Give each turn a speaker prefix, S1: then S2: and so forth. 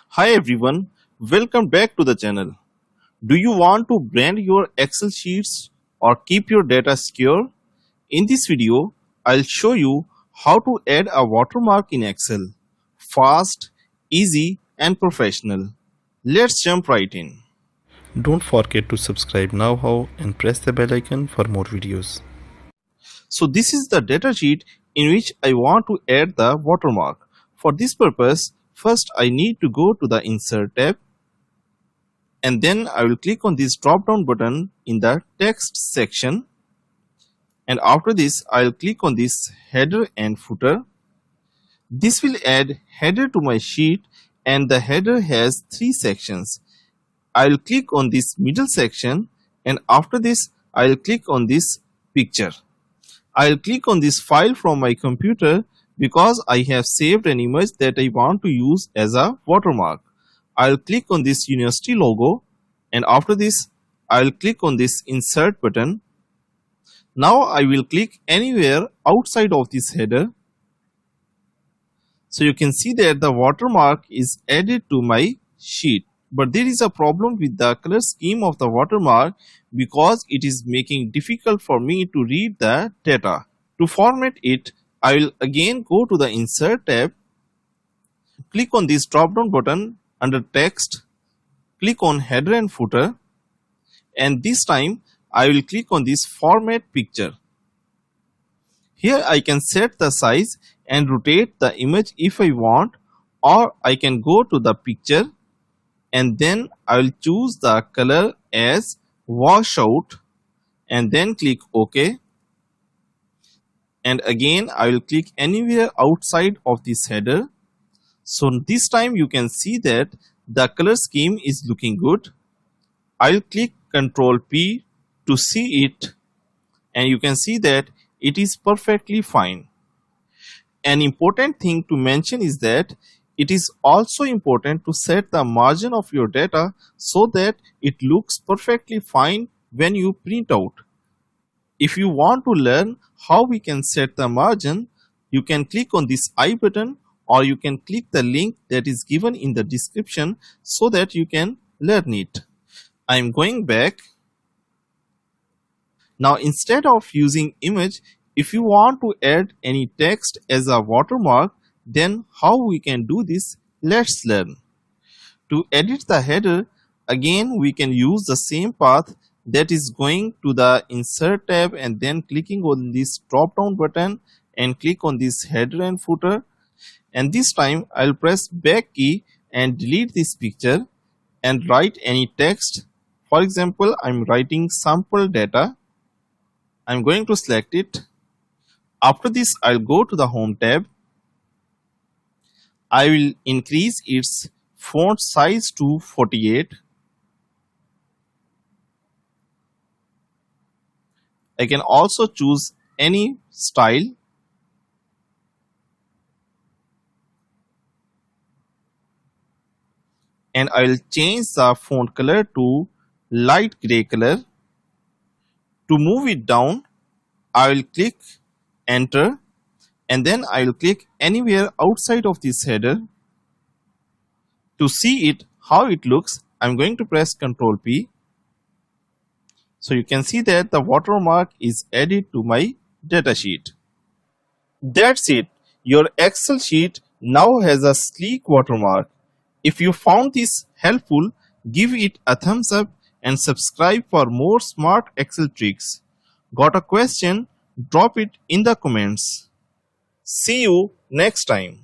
S1: Hi everyone, welcome back to the channel. Do you want to brand your Excel sheets or keep your data secure? In this video, I'll show you how to add a watermark in Excel. Fast, easy and professional. Let's jump right in.
S2: Don't forget to subscribe now and press the bell icon for more videos.
S1: So this is the data sheet in which I want to add the watermark. For this purpose, first I need to go to the Insert tab. And then I will click on this drop down button in the text section, and after this I will click on this header and footer. This will add header to my sheet, and the header has 3 sections. I will click on this middle section, and after this I will click on this picture. I will click on this file from my computer because I have saved an image that I want to use as a watermark. I'll click on this university logo, and after this I'll click on this insert button. Now I will click anywhere outside of this header. So you can see that the watermark is added to my sheet. But there is a problem with the color scheme of the watermark because it is making difficult for me to read the data. To format it, I will again go to the Insert tab, click on this drop down button under text, click on header and footer, and this time I will click on this format picture. Here I can set the size and rotate the image if I want, or I can go to the picture and then I will choose the color as washout and then click OK. And again I will click anywhere outside of this header. So this time you can see that the color scheme is looking good. I'll click Ctrl P to see it, and you can see that it is perfectly fine. An important thing to mention is that it is also important to set the margin of your data so that it looks perfectly fine when you print out. If you want to learn how we can set the margin, you can click on this I button, or you can click the link that is given in the description so that you can learn it. I am going back. Now instead of using image, if you want to add any text as a watermark, then how we can do this? Let's learn. To edit the header, again we can use the same path, that is going to the Insert tab and then clicking on this drop down button and click on this header and footer. And this time I'll press back key and delete this picture and write any text. For example, I'm writing sample data. I'm going to select it. After this I'll go to the Home tab. I will increase its font size to 48. I can also choose any style. And I will change the font color to light gray color. To move it down, I will click enter, and then I will click anywhere outside of this header. To see it how it looks, I am going to press Ctrl P. So you can see that the watermark is added to my data sheet. That's it. Your Excel sheet now has a sleek watermark. If you found this helpful, give it a thumbs up and subscribe for more smart Excel tricks. Got a question? Drop it in the comments. See you next time.